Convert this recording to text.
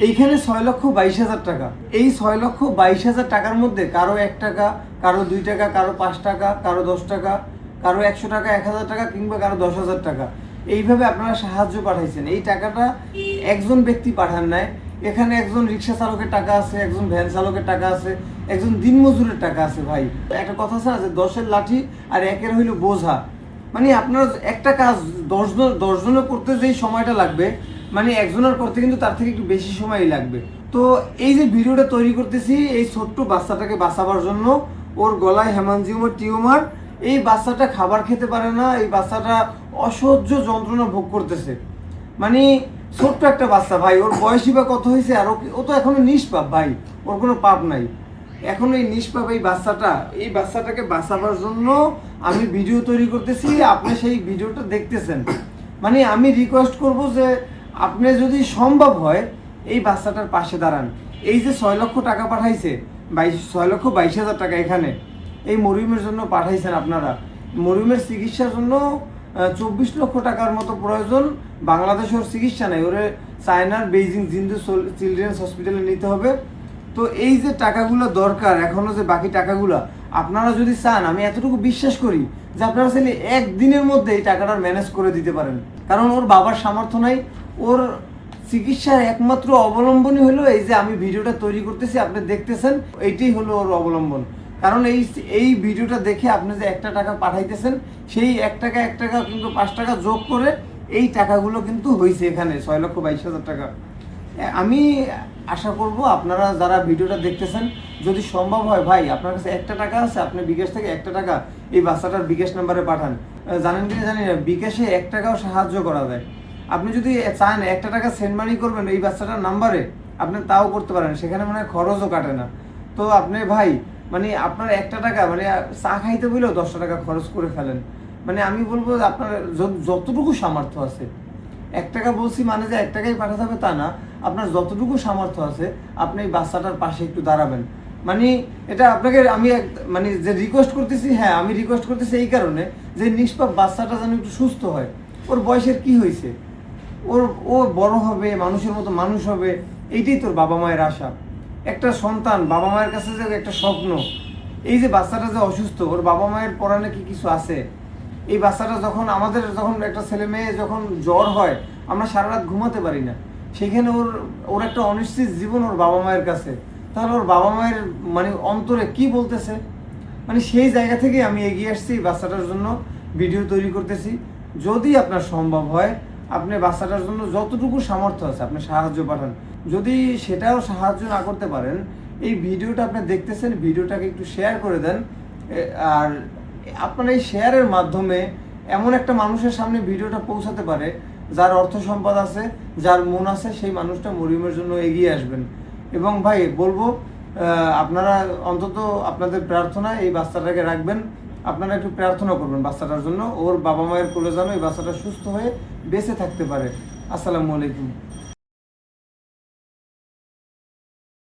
এইখানে 6,22,000 টাকা। এই 6,22,000 টাকার মধ্যে কারো 1 টাকা, কারো 2 টাকা, কারো 5 টাকা, কারো 10 টাকা, কারো 100 টাকা, 1,000 টাকা কিংবা কারো 10,000 টাকা, এইভাবে আপনারা সাহায্য পাঠাইছেন। এই টাকাটা একজন ব্যক্তি পাঠান নাই, এখানে একজন রিক্সা চালকের টাকা আছে, একজন ভ্যান চালকের টাকা আছে, একজন দিনমজুরের টাকা আছে। ভাই একটা কথা আছে না যে 10-এর লাঠি আর 1-এর হইল বোঝা। মানে আপনার একটা কাজ 10 জনের করতে যেই সময়টা লাগবে, মানে একজনের করতে কিন্তু তার থেকে একটু বেশি সময়ই লাগবে। তো এই যে ভিডিওটা তৈরি করতেছি এই ছোট্ট বাচ্চাটাকে বাঁচাবার জন্য, ওর গলায় হেমানজিওমার টিউমার, এই বাচ্চাটা খাবার খেতে পারে না, এই বাচ্চাটা অসহ্য যন্ত্রণা ভোগ করতেছে। মানে ছোট্ট একটা বাচ্চা ভাই, ওর বয়সই বা কত হয়েছে, আর ও তো এখনো নিষ্পাপ ভাই, ওর কোনো পাপ নাই। এখন এই নিষ্পাপ এই বাচ্চাটাকে বাঁচাবার জন্য আমি ভিডিও তৈরি করতেছি, আপনি সেই ভিডিওটা দেখতেছেন। মানে আমি রিকোয়েস্ট করব যে আপনি যদি সম্ভব হয় এই বাচ্চাটার পাশে দাঁড়ান। এই যে 6 লক্ষ টাকা পাঠাইছে, 6,22,000 টাকা এখানে এই মরিয়মের জন্য পাঠাইছেন আপনারা। মরিয়মের চিকিৎসার জন্য 24 লক্ষ টাকার মতো প্রয়োজন। বাংলাদেশে ওর চিকিৎসা নেই, ওরে চায়নার বেইজিং জিন্দু চিলড্রেন্স হসপিটালে নিতে হবে। তো এই যে টাকাগুলো দরকার, এখনো যে বাকি টাকাগুলো আপনারা যদি চান, আমি এতটুকু বিশ্বাস করি যে আপনারা চাইলে একদিনের মধ্যে এই টাকাটা ম্যানেজ করে দিতে পারেন। কারণ ওর বাবার সামর্থ্য নাই, ওর চিকিৎসার একমাত্র অবলম্বনই হলো এই যে আমি ভিডিওটা তৈরি করতেছি, আপনি দেখতেছেন, এইটাই হলো ওর অবলম্বন। কারণ এই ভিডিওটা দেখে আপনি যে 1 টাকা পাঠাইতেছেন, সেই 1 টাকা কিন্তু 5 টাকা যোগ করে এই টাকাগুলো কিন্তু হয়েছে এখানে 6,22,000 টাকা। আমি আশা করব আপনারা যারা ভিডিওটা দেখতেছেন, যদি সম্ভব হয় ভাই, আপনার কাছে 1 টাকা আছে, আপনি বিকাশ থেকে 1 টাকা এই বাচ্চাটার বিকাশ নাম্বারে পাঠান। জানেন কি জানি না, বিকাশে 1 টাকাও সাহায্য করা যায়। আপনি যদি চান 1 টাকা সেন্ড মানি করবেন এই বাচ্চাটার নাম্বারে, আপনি তাও করতে পারেন, সেখানে মানে খরচও কাটে না। তো আপনি ভাই মানে আপনার 1 টাকা মানে চা খাইতে বলেও 10 টাকা খরচ করে ফেলেন। মানে আমি বলবো যে আপনার যতটুকু সামর্থ্য আছে, 1 টাকা বলছি মানে যে 1 টাকাই পাঠাতে হবে তা না, আপনার যতটুকু সামর্থ্য আছে আপনি এই বাচ্চাটার পাশে একটু দাঁড়াবেন। মানে এটা আপনাকে আমি মানে যে রিকোয়েস্ট করতেছি, হ্যাঁ আমি রিকোয়েস্ট করতেছি এই কারণে যে নিষ্পাপ বাচ্চাটা যেন একটু সুস্থ হয়। ওর বয়সের কি হয়েছে, ও বড় হবে, মানুষের মতো মানুষ হবে, এইটাই তোর বাবা মায়ের আশা। একটা সন্তান বাবা মায়ের কাছে যে একটা স্বপ্ন। এই যে বাচ্চাটা যে অসুস্থ, ওর বাবা মায়ের পরাণে কি কিছু আছে? এই বাচ্চাটা যখন যখন একটা ছেলে মেয়ে যখন জ্বর হয়, আমরা সারা রাত ঘুমাতে পারি না, সেখানে ওর একটা অনিশ্চিত জীবন ওর বাবা মায়ের কাছে। তাহলে ওর বাবা মায়ের মানে অন্তরে কি বলতেছে, মানে সেই জায়গা থেকে আমি এগিয়ে আসছি এই বাচ্চাটার জন্য ভিডিও তৈরি করতেছি। যদি আপনার সম্ভব হয়, আপনি বাচ্চাটার জন্য যতটুকু সামর্থ্য আছে আপনি সাহায্য পাঠান। যদি সেটাও সাহায্য না করতে পারেন, এই ভিডিওটা আপনি দেখতেছেন, ভিডিওটাকে একটু শেয়ার করে দেন। আর আপনার এই শেয়ারের মাধ্যমে এমন একটা মানুষের সামনে ভিডিওটা পৌঁছাতে পারে, যার অর্থ সম্পদ আছে, যার মন আছে, সেই মানুষটা মরিয়মের জন্য এগিয়ে আসবেন। এবং ভাই বলবো, আপনারা অন্তত আপনাদের প্রার্থনা এই বাচ্চাটাকে রাখবেন। আপনারা একটু প্রার্থনা করবেন বাচ্চাটার জন্য, ওর বাবা মায়ের কোলে যেন এই বাচ্চাটা সুস্থ হয়ে বেঁচে থাকতে পারে। আসসালামু আলাইকুম।